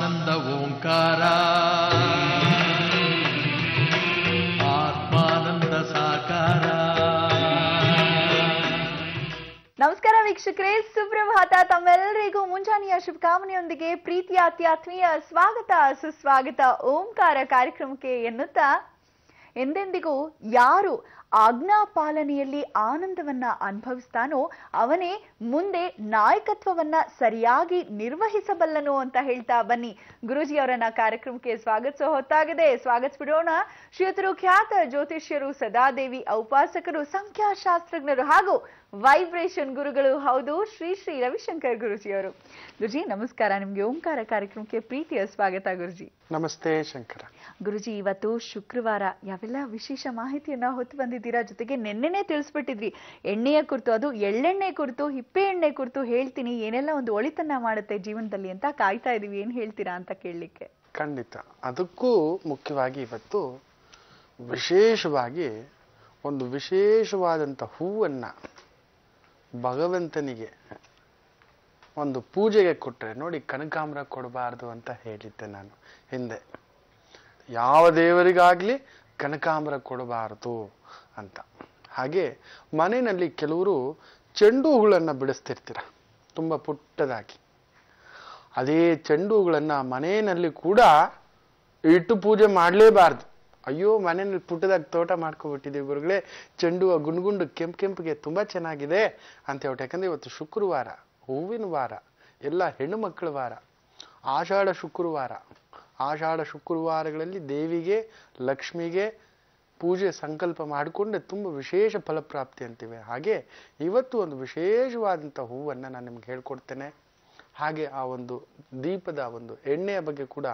ಆನಂದ ಓಂಕಾರ ಆತ್ಮಾನಂದ ಸಾಕಾರ. ನಮಸ್ಕಾರ ವೀಕ್ಷಕರೇ, ಸುಪ್ರಭಾತ. ತಮ್ಮೆಲ್ಲರಿಗೂ ಮುಂಜಾನೆಯ ಶುಭಕಾಮನೆಯೊಂದಿಗೆ ಪ್ರೀತಿಯ ಅತ್ಯಾತ್ಮೀಯ ಸ್ವಾಗತ ಸುಸ್ವಾಗತ ಓಂಕಾರ ಕಾರ್ಯಕ್ರಮಕ್ಕೆ ಎನ್ನುತ್ತಾ, ಎಂದೆಂದಿಗೂ ಯಾರು ಆಜ್ಞಾ ಪಾಲನೆಯಲ್ಲಿ ಆನಂದವನ್ನ ಅನುಭವಿಸ್ತಾನೋ ಅವನೇ ಮುಂದೆ ನಾಯಕತ್ವವನ್ನ ಸರಿಯಾಗಿ ನಿರ್ವಹಿಸಬಲ್ಲನು ಅಂತ ಹೇಳ್ತಾ ಬನ್ನಿ ಗುರೂಜಿ ಅವರನ್ನ ಕಾರ್ಯಕ್ರಮಕ್ಕೆ ಸ್ವಾಗತಿಸೋ ಹೊತ್ತಾಗಿದೆ. ಸ್ವಾಗತಿಸ್ಬಿಡೋಣ. ಶ್ರೀಯುತರು ಖ್ಯಾತ ಜ್ಯೋತಿಷ್ಯರು, ಸದಾದೇವಿ ಔಪಾಸಕರು, ಸಂಖ್ಯಾಶಾಸ್ತ್ರಜ್ಞರು ಹಾಗೂ ವೈಬ್ರೇಷನ್ ಗುರುಗಳು ಹೌದು, ಶ್ರೀ ಶ್ರೀ ರವಿಶಂಕರ್ ಗುರುಜಿ ಅವರು. ಗುರುಜಿ ನಮಸ್ಕಾರ. ನಿಮ್ಗೆ ಓಂಕಾರ ಕಾರ್ಯಕ್ರಮಕ್ಕೆ ಪ್ರೀತಿಯ ಸ್ವಾಗತ ಗುರುಜಿ. ನಮಸ್ತೆ ಶಂಕರ. ಗುರುಜಿ, ಇವತ್ತು ಶುಕ್ರವಾರ, ಯಾವೆಲ್ಲ ವಿಶೇಷ ಮಾಹಿತಿಯನ್ನ ಹೊತ್ತು ಬಂದಿದ್ದೀರಾ. ಜೊತೆಗೆ ನೆನ್ನೆನೆ ತಿಳಿಸ್ಬಿಟ್ಟಿದ್ರಿ ಎಣ್ಣೆಯ ಕುರಿತು, ಅದು ಎಳ್ಳೆಣ್ಣೆ ಕುರಿತು, ಹಿಪ್ಪೆ ಎಣ್ಣೆ ಕುರಿತು ಹೇಳ್ತೀನಿ, ಏನೆಲ್ಲ ಒಂದು ಒಳಿತನ್ನ ಮಾಡುತ್ತೆ ಜೀವನದಲ್ಲಿ ಅಂತ ಕಾಯ್ತಾ ಇದೀವಿ. ಏನ್ ಹೇಳ್ತೀರಾ ಅಂತ ಕೇಳಲಿಕ್ಕೆ. ಖಂಡಿತ. ಅದಕ್ಕೂ ಮುಖ್ಯವಾಗಿ ಇವತ್ತು ವಿಶೇಷವಾಗಿ ಒಂದು ವಿಶೇಷವಾದಂಥ ಹೂವನ್ನ ಭಗವಂತನಿಗೆ ಒಂದು ಪೂಜೆಗೆ ಕೊಟ್ಟರೆ ನೋಡಿ, ಕನಕಾಂಬರ ಕೊಡಬಾರ್ದು ಅಂತ ಹೇಳಿದ್ದೆ ನಾನು ಹಿಂದೆ. ಯಾವ ದೇವರಿಗಾಗ್ಲಿ ಕನಕಾಂಬರ ಕೊಡಬಾರದು ಅಂತ. ಹಾಗೆ ಮನೆಯಲ್ಲಿ ಕೆಲವರು ಚೆಂಡು ಹೂಗಳನ್ನು ಬಿಡಿಸ್ತಿರ್ತೀರ, ತುಂಬ ಪುಟ್ಟದಾಗಿ. ಅದೇ ಚೆಂಡು ಹೂಗಳನ್ನು ಮನೆಯಲ್ಲಿ ಕೂಡ ಇಟ್ಟು ಪೂಜೆ ಮಾಡಲೇಬಾರ್ದು. ಅಯ್ಯೋ, ಮನೆಯಲ್ಲಿ ಪುಟ್ಟದಾಗಿ ತೋಟ ಮಾಡ್ಕೊಬಿಟ್ಟಿದ್ದೀವಿ ಗುರುಗಳೇ, ಚೆಂಡು ಗುಂಡು ಕೆಂಪಿಗೆ ತುಂಬ ಚೆನ್ನಾಗಿದೆ ಅಂತ ಹೇಳ್ಬಿಟ್ಟು. ಯಾಕಂದ್ರೆ ಇವತ್ತು ಶುಕ್ರವಾರ, ಹೂವಿನ ವಾರ, ಎಲ್ಲ ಹೆಣ್ಣು ಮಕ್ಕಳ ವಾರ, ಆಷಾಢ ಶುಕ್ರವಾರ. ಆಷಾಢ ಶುಕ್ರವಾರಗಳಲ್ಲಿ ದೇವಿಗೆ, ಲಕ್ಷ್ಮಿಗೆ ಪೂಜೆ ಸಂಕಲ್ಪ ಮಾಡಿಕೊಂಡ್ರೆ ತುಂಬ ವಿಶೇಷ ಫಲಪ್ರಾಪ್ತಿ ಅಂತಿವೆ. ಹಾಗೆ ಇವತ್ತು ಒಂದು ವಿಶೇಷವಾದಂಥ ಹೂವನ್ನು ನಾನು ನಿಮ್ಗೆ ಹೇಳ್ಕೊಡ್ತೇನೆ. ಹಾಗೆ ಆ ಒಂದು ದೀಪದ ಒಂದು ಎಣ್ಣೆಯ ಬಗ್ಗೆ ಕೂಡ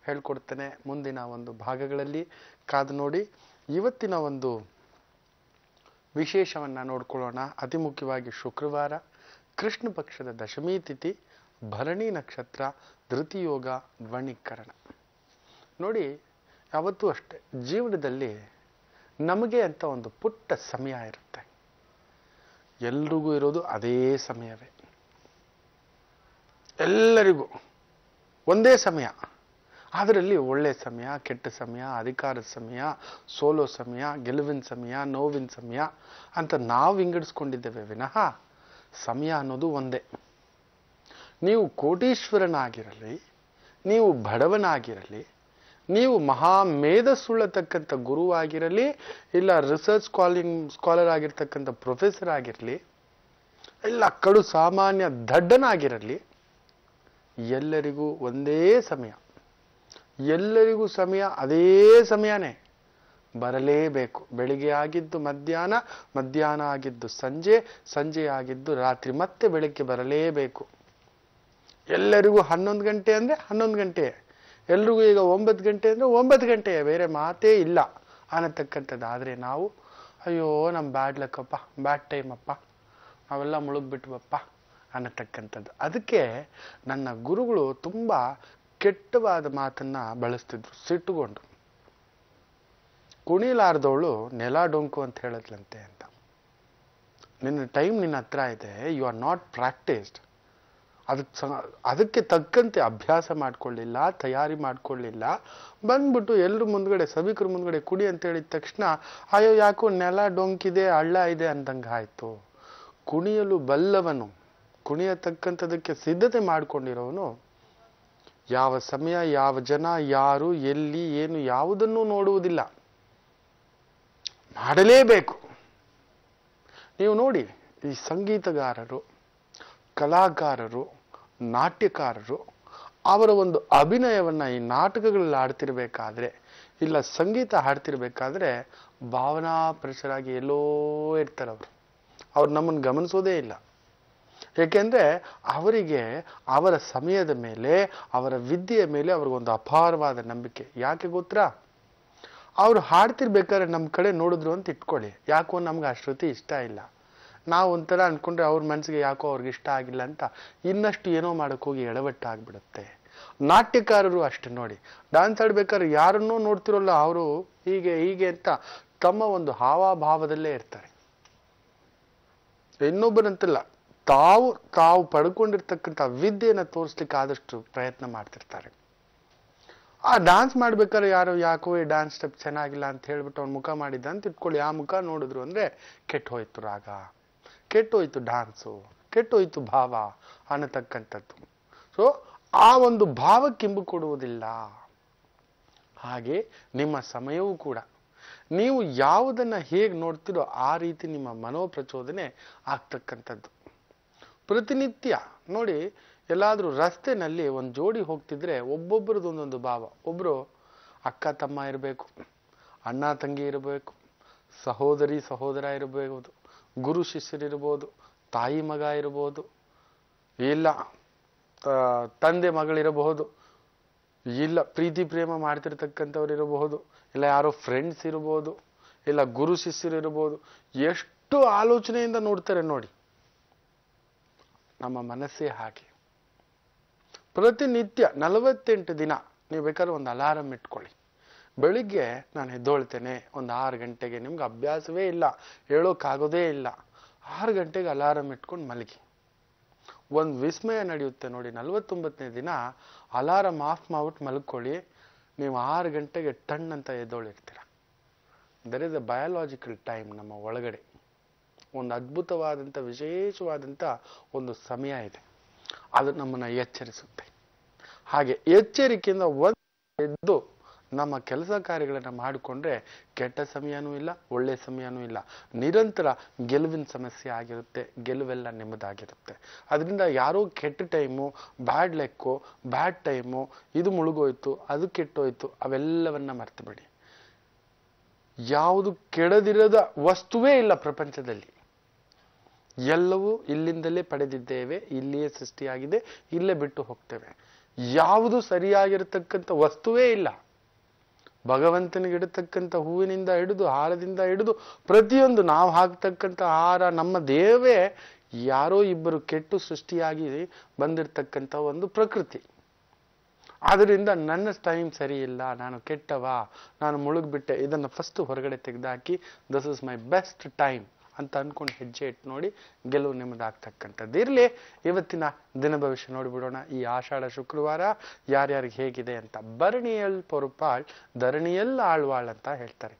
ಹೇಳ್ಕೊಡ್ತೇನೆ ಮುಂದಿನ ಒಂದು ಭಾಗಗಳಲ್ಲಿ. ಕಾದು ನೋಡಿ. ಇವತ್ತಿನ ಒಂದು ವಿಶೇಷವನ್ನ ನೋಡ್ಕೊಳ್ಳೋಣ. ಅತಿ ಮುಖ್ಯವಾಗಿ ಶುಕ್ರವಾರ, ಕೃಷ್ಣ ಪಕ್ಷದ ದಶಮಿ ತಿಥಿ, ಭರಣಿ ನಕ್ಷತ್ರ, ಧೃತಿಯೋಗ, ವಣಿಕರಣ. ನೋಡಿ, ಯಾವತ್ತೂ ಅಷ್ಟೇ ಜೀವನದಲ್ಲಿ ನಮಗೆ ಅಂತ ಒಂದು ಪುಟ್ಟ ಸಮಯ ಇರುತ್ತೆ. ಎಲ್ರಿಗೂ ಇರೋದು ಅದೇ ಸಮಯವೇ, ಎಲ್ಲರಿಗೂ ಒಂದೇ ಸಮಯ. ಅದರಲ್ಲಿ ಒಳ್ಳೆ ಸಮಯ, ಕೆಟ್ಟ ಸಮಯ, ಅಧಿಕಾರದ ಸಮಯ, ಸೋಲೋ ಸಮಯ, ಗೆಲುವಿನ ಸಮಯ, ನೋವಿನ ಸಮಯ ಅಂತ ನಾವು ವಿಂಗಡಿಸ್ಕೊಂಡಿದ್ದೇವೆ ವಿನಃ ಸಮಯ ಅನ್ನೋದು ಒಂದೇ. ನೀವು ಕೋಟೀಶ್ವರನಾಗಿರಲಿ, ನೀವು ಬಡವನಾಗಿರಲಿ, ನೀವು ಮಹಾ ಮೇಧಸ್ಸುಳ್ಳತಕ್ಕಂಥ ಗುರುವಾಗಿರಲಿ, ಇಲ್ಲ ರಿಸರ್ಚ್ ಸ್ಕಾಲರ್ ಆಗಿರ್ತಕ್ಕಂಥ ಪ್ರೊಫೆಸರ್ ಆಗಿರಲಿ, ಇಲ್ಲ ಕಡು ಸಾಮಾನ್ಯ ದಡ್ಡನಾಗಿರಲಿ, ಎಲ್ಲರಿಗೂ ಒಂದೇ ಸಮಯ. ಎಲ್ಲರಿಗೂ ಸಮಯ ಅದೇ ಸಮಯನೇ, ಬರಲೇಬೇಕು. ಬೆಳಿಗ್ಗೆ ಆಗಿದ್ದು ಮಧ್ಯಾಹ್ನ, ಮಧ್ಯಾಹ್ನ ಆಗಿದ್ದು ಸಂಜೆ, ಸಂಜೆ ಆಗಿದ್ದು ರಾತ್ರಿ, ಮತ್ತೆ ಬೆಳಗ್ಗೆ ಬರಲೇಬೇಕು. ಎಲ್ಲರಿಗೂ 11 ಗಂಟೆ ಅಂದರೆ 11 ಗಂಟೆ, ಎಲ್ರಿಗೂ ಈಗ 9 ಗಂಟೆ ಅಂದರೆ 9 ಗಂಟೆ, ಬೇರೆ ಮಾತೇ ಇಲ್ಲ ಅನ್ನತಕ್ಕಂಥದ್ದು. ಆದರೆ ನಾವು ಅಯ್ಯೋ ನಮ್ಮ ಬ್ಯಾಡ್ ಲಕ್ಕಪ್ಪ, ಬ್ಯಾಡ್ ಟೈಮ್ ಅಪ್ಪ, ನಾವೆಲ್ಲ ಮುಳುಗ್ಬಿಟ್ವಪ್ಪ ಅನ್ನತಕ್ಕಂಥದ್ದು. ಅದಕ್ಕೆ ನನ್ನ ಗುರುಗಳು ತುಂಬ ಕೆಟ್ಟವಾದ ಮಾತನ್ನ ಬಳಸ್ತಿದ್ರು, ಸಿಟ್ಟುಗೊಂಡು. ಕುಣಿಲಾರ್ದವಳು ನೆಲ ಡೊಂಕು ಅಂತ ಹೇಳದ್ಲಂತೆ ಅಂತ. ನಿನ್ನ ಟೈಮ್ ನಿನ್ನ ಹತ್ರ ಇದೆ, ಯು ಆರ್ ನಾಟ್ ಪ್ರಾಕ್ಟೀಸ್ಡ್. ಅದಕ್ಕೆ ತಕ್ಕಂತೆ ಅಭ್ಯಾಸ ಮಾಡ್ಕೊಳ್ಳಿಲ್ಲ, ತಯಾರಿ ಮಾಡ್ಕೊಳ್ಳಿಲ್ಲ, ಬಂದ್ಬಿಟ್ಟು ಎಲ್ಲರೂ ಮುಂದ್ಗಡೆ, ಸಭಿಕರು ಮುಂದ್ಗಡೆ ಕುಡಿ ಅಂತ ಹೇಳಿದ ತಕ್ಷಣ ಅಯ್ಯೋ ಯಾಕೋ ನೆಲ ಡೊಂಕಿದೆ, ಹಳ್ಳ ಇದೆ ಅಂದಂಗೆ ಆಯ್ತು. ಕುಣಿಯಲು ಬಲ್ಲವನು, ಕುಣಿಯತಕ್ಕಂಥದಕ್ಕೆ ಸಿದ್ಧತೆ ಮಾಡ್ಕೊಂಡಿರೋವನು ಯಾವ ಸಮಯ, ಯಾವ ಜನ, ಯಾರು, ಎಲ್ಲಿ, ಏನು ಯಾವುದನ್ನೂ ನೋಡುವುದಿಲ್ಲ, ಮಾಡಲೇಬೇಕು. ನೀವು ನೋಡಿ, ಈ ಸಂಗೀತಗಾರರು, ಕಲಾಕಾರರು, ನಾಟ್ಯಕಾರರು ಅವರ ಒಂದು ಅಭಿನಯವನ್ನ ಈ ನಾಟಕಗಳಲ್ಲಿ ಆಡ್ತಿರ್ಬೇಕಾದ್ರೆ, ಇಲ್ಲ ಸಂಗೀತ ಹಾಡ್ತಿರ್ಬೇಕಾದ್ರೆ ಭಾವನಾಪ್ರಸರಾಗಿ ಎಲ್ಲೋ ಇರ್ತಾರೆ ಅವ್ರು ನಮ್ಮನ್ನು ಗಮನಿಸೋದೇ ಇಲ್ಲ. ಏಕೆಂದ್ರೆ ಅವರಿಗೆ ಅವರ ಸಮಯದ ಮೇಲೆ, ಅವರ ವಿದ್ಯೆಯ ಮೇಲೆ ಅವ್ರಿಗೊಂದು ಅಪಾರವಾದ ನಂಬಿಕೆ. ಯಾಕೆ ಗೊತ್ತಾ? ಅವ್ರು ಹಾಡ್ತಿರ್ಬೇಕಾದ್ರೆ ನಮ್ಮ ಕಡೆ ನೋಡಿದ್ರು ಅಂತ ಇಟ್ಕೊಳ್ಳಿ, ಯಾಕೋ ನಮ್ಗೆ ಆ ಶ್ರುತಿ ಇಷ್ಟ ಇಲ್ಲ, ನಾವು ಒಂಥರ ಅನ್ಕೊಂಡ್ರೆ ಅವ್ರ ಮನಸ್ಸಿಗೆ ಯಾಕೋ ಅವ್ರಿಗೆ ಇಷ್ಟ ಆಗಿಲ್ಲ ಅಂತ ಇನ್ನಷ್ಟು ಏನೋ ಮಾಡಕ್ ಹೋಗಿ ಎಡವಟ್ಟಾಗ್ಬಿಡುತ್ತೆ. ನಾಟ್ಯಕಾರರು ಅಷ್ಟೇ ನೋಡಿ, ಡ್ಯಾನ್ಸ್ ಆಡ್ಬೇಕಾದ್ರೆ ಯಾರನ್ನೋ ನೋಡ್ತಿರೋಲ್ಲ, ಅವರು ಹೀಗೆ ಹೀಗೆ ಅಂತ ತಮ್ಮ ಒಂದು ಹಾವಭಾವದಲ್ಲೇ ಇರ್ತಾರೆ. ಇನ್ನೊಬ್ಬರಂತಲ್ಲ, ತಾವು ಪಡ್ಕೊಂಡಿರ್ತಕ್ಕಂಥ ವಿದ್ಯೆಯನ್ನು ತೋರಿಸ್ಲಿಕ್ಕೆ ಆದಷ್ಟು ಪ್ರಯತ್ನ ಮಾಡ್ತಿರ್ತಾರೆ. ಆ ಡಾನ್ಸ್ ಮಾಡ್ಬೇಕಾದ್ರೆ ಯಾರೋ ಯಾಕೋ ಈ ಡಾನ್ಸ್ ಸ್ಟೆಪ್ ಚೆನ್ನಾಗಿಲ್ಲ ಅಂತ ಹೇಳ್ಬಿಟ್ಟು ಅವ್ನ ಮುಖ ಮಾಡಿದ್ದ ಅಂತ ಇಟ್ಕೊಳ್ಳಿ. ಆ ಮುಖ ನೋಡಿದ್ರು ಅಂದ್ರೆ ಕೆಟ್ಟೋಯ್ತು ರಾಗ, ಕೆಟ್ಟೋಯ್ತು ಡಾನ್ಸು, ಕೆಟ್ಟೋಯ್ತು ಭಾವ ಅನ್ನತಕ್ಕಂಥದ್ದು. ಸೊ ಆ ಒಂದು ಭಾವಕ್ಕಿಂಬು ಕೊಡುವುದಿಲ್ಲ. ಹಾಗೆ ನಿಮ್ಮ ಸಮಯವೂ ಕೂಡ ನೀವು ಯಾವುದನ್ನ ಹೇಗೆ ನೋಡ್ತೀರೋ ಆ ರೀತಿ ನಿಮ್ಮ ಮನೋಪ್ರಚೋದನೆ ಆಗ್ತಕ್ಕಂಥದ್ದು. ಪ್ರತಿನಿತ್ಯ ನೋಡಿ, ಎಲ್ಲಾದ್ರೂ ರಸ್ತೆನಲ್ಲಿ ಒಂದು ಜೋಡಿ ಹೋಗ್ತಿದ್ರೆ ಒಬ್ಬೊಬ್ಬರದ್ದು ಒಂದೊಂದು ಭಾವ. ಒಬ್ರು ಅಕ್ಕ ತಮ್ಮ ಇರಬೇಕು, ಅಣ್ಣ ತಂಗಿ ಇರಬೇಕು, ಸಹೋದರಿ ಸಹೋದರ ಇರಬಹುದು, ಗುರು ಶಿಷ್ಯರಿರ್ಬೋದು, ತಾಯಿ ಮಗ ಇರಬಹುದು, ಇಲ್ಲ ತಂದೆ ಮಗಳಿರಬಹುದು, ಇಲ್ಲ ಪ್ರೀತಿ ಪ್ರೇಮ ಮಾಡ್ತಿರ್ತಕ್ಕಂಥವ್ರು ಇರಬಹುದು, ಇಲ್ಲ ಯಾರೋ ಫ್ರೆಂಡ್ಸ್ ಇರಬಹುದು, ಇಲ್ಲ ಗುರು ಶಿಷ್ಯರು ಇರಬಹುದು. ಎಷ್ಟು ಆಲೋಚನೆಯಿಂದ ನೋಡ್ತಾರೆ ನೋಡಿ. ನಮ್ಮ ಮನಸ್ಸೇ ಹಾಗೆ. ಪ್ರತಿನಿತ್ಯ 48 ದಿನ ನೀವು ಬೇಕಾದ್ರೆ ಒಂದು ಅಲಾರಂ ಇಟ್ಕೊಳ್ಳಿ. ಬೆಳಿಗ್ಗೆ ನಾನು ಎದ್ದೊಳ್ತೇನೆ ಒಂದು 6 ಗಂಟೆಗೆ. ನಿಮ್ಗೆ ಅಭ್ಯಾಸವೇ ಇಲ್ಲ, ಹೇಳೋಕ್ಕಾಗೋದೇ ಇಲ್ಲ, 6 ಗಂಟೆಗೆ ಅಲಾರಂ ಇಟ್ಕೊಂಡು ಮಲಗಿ. ಒಂದು ವಿಸ್ಮಯ ನಡೆಯುತ್ತೆ ನೋಡಿ. 49ನೇ ದಿನ ಅಲಾರಂ ಆಫ್ ಮಾಡ್ಬಿಟ್ಟು ಮಲ್ಕೊಳ್ಳಿ, ನೀವು 6 ಗಂಟೆಗೆ ಟನ್ ಅಂತ ಎದ್ದೊಳಿರ್ತೀರ. There is a biological time ನಮ್ಮ ಒಳಗಡೆ. ಒಂದು ಅದ್ಭುತವಾದಂಥ ವಿಶೇಷವಾದಂಥ ಒಂದು ಸಮಯ ಇದೆ, ಅದು ನಮ್ಮನ್ನ ಎಚ್ಚರಿಸುತ್ತೆ. ಹಾಗೆ ಎಚ್ಚರಿಕೆಯಿಂದ ಎದ್ದು ನಮ್ಮ ಕೆಲಸ ಕಾರ್ಯಗಳನ್ನ ಮಾಡಿಕೊಂಡ್ರೆ ಕೆಟ್ಟ ಸಮಯನೂ ಇಲ್ಲ, ಒಳ್ಳೆ ಸಮಯನೂ ಇಲ್ಲ. ನಿರಂತರ ಗೆಲುವಿನ ಸಮಸ್ಯೆ ಆಗಿರುತ್ತೆ, ಗೆಲುವೆಲ್ಲ ನಿಮ್ಮದಾಗಿರುತ್ತೆ. ಅದರಿಂದ ಯಾರೋ ಕೆಟ್ಟ ಟೈಮು, ಬ್ಯಾಡ್ ಲೆಕ್ಕು, ಬ್ಯಾಡ್ ಟೈಮು, ಇದು ಮುಳುಗೋಯ್ತು, ಅದು ಕೆಟ್ಟೋಯ್ತು, ಅವೆಲ್ಲವನ್ನ ಮರ್ತು ಬಿಡಿ. ಯಾವುದು ಕೆಡದಿರದ ವಸ್ತುವೇ ಇಲ್ಲ ಪ್ರಪಂಚದಲ್ಲಿ. ಎಲ್ಲವೂ ಇಲ್ಲಿಂದಲೇ ಪಡೆದಿದ್ದೇವೆ, ಇಲ್ಲಿಯೇ ಸೃಷ್ಟಿಯಾಗಿದೆ, ಇಲ್ಲೇ ಬಿಟ್ಟು ಹೋಗ್ತೇವೆ. ಯಾವುದು ಸರಿಯಾಗಿರತಕ್ಕಂಥ ವಸ್ತುವೇ ಇಲ್ಲ. ಭಗವಂತನಿಗೆ ಇಡತಕ್ಕಂಥ ಹೂವಿನಿಂದ ಹಿಡಿದು, ಹಾರದಿಂದ ಹಿಡಿದು ಪ್ರತಿಯೊಂದು ನಾವು ಹಾಕ್ತಕ್ಕಂಥ ಆಹಾರ, ನಮ್ಮ ದೇಹವೇ ಯಾರೋ ಇಬ್ಬರು ಕೆಟ್ಟು ಸೃಷ್ಟಿಯಾಗಿ ಬಂದಿರತಕ್ಕಂಥ ಒಂದು ಪ್ರಕೃತಿ. ಆದ್ರಿಂದ ನನ್ನ ಟೈಮ್ ಸರಿ ಇಲ್ಲ, ನಾನು ಕೆಟ್ಟವ, ನಾನು ಮುಳುಗ್ಬಿಟ್ಟೆ, ಇದನ್ನ ಫಸ್ಟ್ ಹೊರಗಡೆ ತೆಗೆದುಹಾಕಿ this is my best time ಅಂತ ಅನ್ಕೊಂಡು ಹೆಜ್ಜೆ ಇಟ್ಟು ನೋಡಿ, ಗೆಲುವು ನಿಮ್ಮದಾಗ್ತಕ್ಕಂಥದ್ದು. ಇರ್ಲಿ, ಇವತ್ತಿನ ದಿನ ಭವಿಷ್ಯ ನೋಡಿಬಿಡೋಣ. ಈ ಆಷಾಢ ಶುಕ್ರವಾರ ಯಾರ್ಯಾರಿಗೆ ಹೇಗಿದೆ ಅಂತ. ಭರಣಿಯಲ್ ಪೊರುಪಾಳ್ ಧರಣಿಯಲ್ ಆಳ್ವಾಳ್ ಅಂತ ಹೇಳ್ತಾರೆ.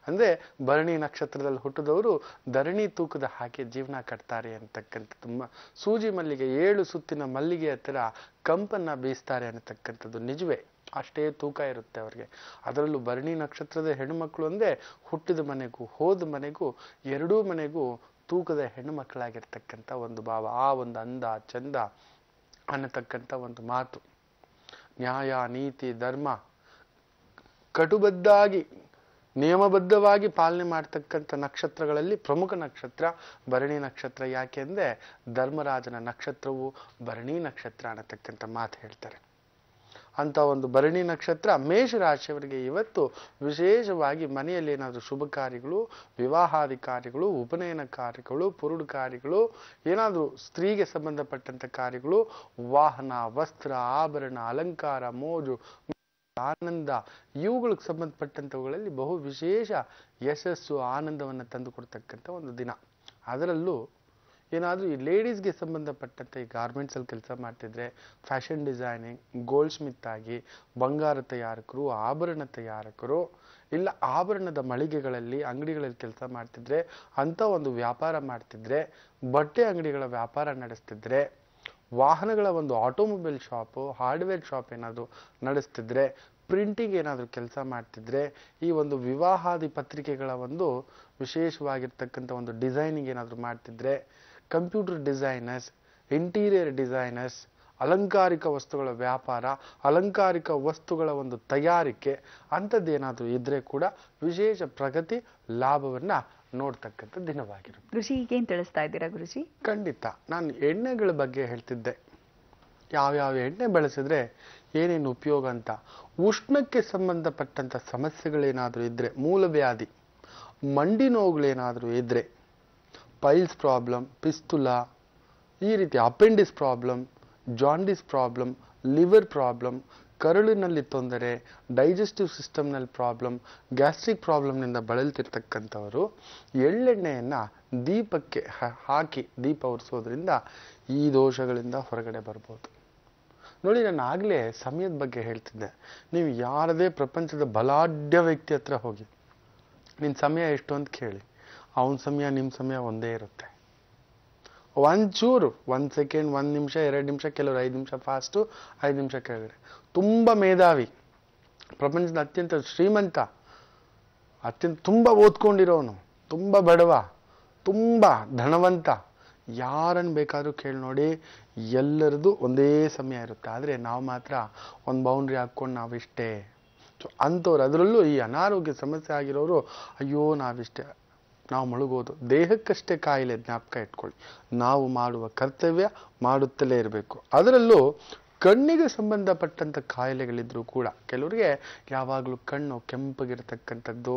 ಅಂದ್ರೆ ಭರಣಿ ನಕ್ಷತ್ರದಲ್ಲಿ ಹುಟ್ಟಿದವರು ಧರಣಿ ತೂಕದ ಹಾಗೆ ಜೀವನ ಕಟ್ತಾರೆ ಅಂತಕ್ಕಂಥದ್ದು. ಸೂಜಿ ಮಲ್ಲಿಗೆ 7 ಸುತ್ತಿನ ಮಲ್ಲಿಗೆ ಹತ್ತಿರ ಕಂಪನ್ನ ಬೀಸ್ತಾರೆ ಅನ್ನತಕ್ಕಂಥದ್ದು ನಿಜವೇ. ಅಷ್ಟೇ ತೂಕ ಇರುತ್ತೆ ಅವ್ರಿಗೆ. ಅದರಲ್ಲೂ ಭರಣಿ ನಕ್ಷತ್ರದ ಹೆಣ್ಣುಮಕ್ಕಳು ಅಂದ್ರೆ ಹುಟ್ಟಿದ ಮನೆಗೂ ಹೋದ ಮನೆಗೂ ಎರಡೂ ಮನೆಗೂ ತೂಕದ ಹೆಣ್ಣು ಮಕ್ಕಳಾಗಿರ್ತಕ್ಕಂಥ ಒಂದು ಭಾವ, ಆ ಒಂದು ಅಂದ ಚಂದ ಅನ್ನತಕ್ಕಂಥ ಒಂದು ಮಾತು. ನ್ಯಾಯ ನೀತಿ ಧರ್ಮ ಕಟುಬದ್ಧಾಗಿ ನಿಯಮಬದ್ಧವಾಗಿ ಪಾಲನೆ ಮಾಡ್ತಕ್ಕಂಥ ನಕ್ಷತ್ರಗಳಲ್ಲಿ ಪ್ರಮುಖ ನಕ್ಷತ್ರ ಭರಣಿ ನಕ್ಷತ್ರ. ಯಾಕೆ ಅಂದ್ರೆ ಧರ್ಮರಾಜನ ನಕ್ಷತ್ರವು ಭರಣಿ ನಕ್ಷತ್ರ ಅನ್ನತಕ್ಕಂಥ ಮಾತು ಹೇಳ್ತಾರೆ. ಅಂತ ಒಂದು ಭರಣಿ ನಕ್ಷತ್ರ ಮೇಷರಾಶಿಯವರಿಗೆ ಇವತ್ತು ವಿಶೇಷವಾಗಿ ಮನೆಯಲ್ಲಿ ಏನಾದರೂ ಶುಭ ಕಾರ್ಯಗಳು, ವಿವಾಹಾದಿ ಕಾರ್ಯಗಳು, ಉಪನಯನ ಕಾರ್ಯಗಳು, ಪುರುಡು ಕಾರ್ಯಗಳು, ಏನಾದರೂ ಸ್ತ್ರೀಗೆ ಸಂಬಂಧಪಟ್ಟಂತ ಕಾರ್ಯಗಳು, ವಾಹನ, ವಸ್ತ್ರ, ಆಭರಣ, ಅಲಂಕಾರ, ಮೋಜು, ಆನಂದ, ಇವುಗಳಿಗೆ ಸಂಬಂಧಪಟ್ಟಂಥವುಗಳಲ್ಲಿ ಬಹು ವಿಶೇಷ ಯಶಸ್ಸು, ಆನಂದವನ್ನು ತಂದು ಕೊಡ್ತಕ್ಕಂಥ ಒಂದು ದಿನ. ಅದರಲ್ಲೂ ಏನಾದರೂ ಈ ಲೇಡೀಸ್ಗೆ ಸಂಬಂಧಪಟ್ಟಂತೆ ಈ ಗಾರ್ಮೆಂಟ್ಸ್ ಅಲ್ಲಿ ಕೆಲಸ ಮಾಡ್ತಿದ್ರೆ, ಫ್ಯಾಷನ್ ಡಿಸೈನಿಂಗ್, ಗೋಲ್ಡ್ ಸ್ಮಿತ್ ಆಗಿ, ಬಂಗಾರ ತಯಾರಕರು, ಆಭರಣ ತಯಾರಕರು, ಇಲ್ಲ ಆಭರಣದ ಮಳಿಗೆಗಳಲ್ಲಿ ಅಂಗಡಿಗಳಲ್ಲಿ ಕೆಲಸ ಮಾಡ್ತಿದ್ರೆ, ಅಂತ ಒಂದು ವ್ಯಾಪಾರ ಮಾಡ್ತಿದ್ರೆ, ಬಟ್ಟೆ ಅಂಗಡಿಗಳ ವ್ಯಾಪಾರ ನಡೆಸ್ತಿದ್ರೆ, ವಾಹನಗಳ ಒಂದು ಆಟೋಮೊಬೈಲ್ ಶಾಪು, ಹಾರ್ಡ್ವೇರ್ ಶಾಪ್ ಏನಾದರೂ ನಡೆಸ್ತಿದ್ರೆ, ಪ್ರಿಂಟಿಂಗ್ ಏನಾದರೂ ಕೆಲಸ ಮಾಡ್ತಿದ್ರೆ, ಈ ಒಂದು ವಿವಾಹಾದಿ ಪತ್ರಿಕೆಗಳ ಒಂದು ವಿಶೇಷವಾಗಿರ್ತಕ್ಕಂಥ ಒಂದು ಡಿಸೈನಿಂಗ್ ಏನಾದರೂ ಮಾಡ್ತಿದ್ರೆ, ಕಂಪ್ಯೂಟರ್ ಡಿಸೈನರ್ಸ್, ಇಂಟೀರಿಯರ್ ಡಿಸೈನರ್ಸ್, ಅಲಂಕಾರಿಕ ವಸ್ತುಗಳ ವ್ಯಾಪಾರ, ಅಲಂಕಾರಿಕ ವಸ್ತುಗಳ ಒಂದು ತಯಾರಿಕೆ ಅಂಥದ್ದೇನಾದರೂ ಇದ್ರೆ ಕೂಡ ವಿಶೇಷ ಪ್ರಗತಿ ಲಾಭವನ್ನ ನೋಡ್ತಕ್ಕಂಥ ದಿನವಾಗಿರುತ್ತೆ. ಗುರುಜಿ ಈಗೇನ್ ತಿಳಿಸ್ತಾ ಇದ್ದೀರಾ ಗುರುಜಿ? ಖಂಡಿತ. ನಾನು ಎಣ್ಣೆಗಳ ಬಗ್ಗೆ ಹೇಳ್ತಿದ್ದೆ, ಯಾವ್ಯಾವ ಎಣ್ಣೆ ಬಳಸಿದ್ರೆ ಏನೇನು ಉಪಯೋಗ ಅಂತ. ಉಷ್ಣಕ್ಕೆ ಸಂಬಂಧಪಟ್ಟಂತ ಸಮಸ್ಯೆಗಳೇನಾದರೂ ಇದ್ರೆ, ಮೂಲವ್ಯಾಧಿ, ಮಂಡಿ ನೋವುಗಳೇನಾದರೂ ಇದ್ರೆ, ಪೈಲ್ಸ್ ಪ್ರಾಬ್ಲಮ್, ಪಿಸ್ತುಲಾ, ಈ ರೀತಿ appendix problem, jaundice problem, liver problem, ಕರುಳಿನಲ್ಲಿ ತೊಂದರೆ, ಡೈಜೆಸ್ಟಿವ್ ಸಿಸ್ಟಮ್ನಲ್ಲಿ ಪ್ರಾಬ್ಲಮ್, ಗ್ಯಾಸ್ಟ್ರಿಕ್ ಪ್ರಾಬ್ಲಮ್ನಿಂದ ಬಳಲ್ತಿರ್ತಕ್ಕಂಥವರು ಎಳ್ಳೆಣ್ಣೆಯನ್ನ ದೀಪಕ್ಕೆ ಹಾಕಿ ದೀಪ ಉರಿಸೋದ್ರಿಂದ ಈ ದೋಷಗಳಿಂದ ಹೊರಗಡೆ ಬರ್ಬೋದು. ನೋಡಿ, ನಾನು ಆಗ್ಲೇ ಸಮಯದ ಬಗ್ಗೆ ಹೇಳ್ತಿದ್ದೆ. ನೀವು ಯಾರದೇ ಪ್ರಪಂಚದ ಬಲಾಢ್ಯ ವ್ಯಕ್ತಿ ಹತ್ರ ಹೋಗಿ ನಿನ್ ಸಮಯ ಎಷ್ಟು ಅಂತ ಕೇಳಿ, ಅವನ ಸಮಯ ನಿಮ್ಮ ಸಮಯ ಒಂದೇ ಇರುತ್ತೆ. ಒಂಚೂರು 1 ಸೆಕೆಂಡ್, 1 ನಿಮಿಷ, 2 ನಿಮಿಷ, ಕೆಲವರು 5 ನಿಮಿಷ ಫಾಸ್ಟು, 5 ನಿಮಿಷ ಕೆಳಗಡೆ. ತುಂಬಾ ಮೇಧಾವಿ, ಪ್ರಪಂಚದ ಅತ್ಯಂತ ಶ್ರೀಮಂತ, ತುಂಬಾ ಓದ್ಕೊಂಡಿರೋನು, ತುಂಬಾ ಬಡವ, ತುಂಬಾ ಧನವಂತ, ಯಾರನ್ನು ಬೇಕಾದ್ರೂ ಕೇಳಿ ನೋಡಿ, ಎಲ್ಲರದು ಒಂದೇ ಸಮಯ ಇರುತ್ತೆ. ಆದರೆ ನಾವು ಮಾತ್ರ ಒಂದು ಬೌಂಡ್ರಿ ಹಾಕ್ಕೊಂಡು ನಾವಿಷ್ಟೇ. ಅಂಥವ್ರು, ಅದರಲ್ಲೂ ಈ ಅನಾರೋಗ್ಯ ಸಮಸ್ಯೆ ಆಗಿರೋರು, ಅಯ್ಯೋ ನಾವಿಷ್ಟೇ, ನಾವು ಮುಳುಗೋದು. ದೇಹಕ್ಕಷ್ಟೇ ಕಾಯಿಲೆ, ಜ್ಞಾಪಕ ಇಟ್ಕೊಳ್ಳಿ. ನಾವು ಮಾಡುವ ಕರ್ತವ್ಯ ಮಾಡುತ್ತಲೇ ಇರಬೇಕು. ಅದರಲ್ಲೂ ಕಣ್ಣಿಗೆ ಸಂಬಂಧಪಟ್ಟಂಥ ಕಾಯಿಲೆಗಳಿದ್ರೂ ಕೂಡ ಕೆಲವರಿಗೆ ಯಾವಾಗಲೂ ಕಣ್ಣು ಕೆಂಪಗಿರ್ತಕ್ಕಂಥದ್ದು,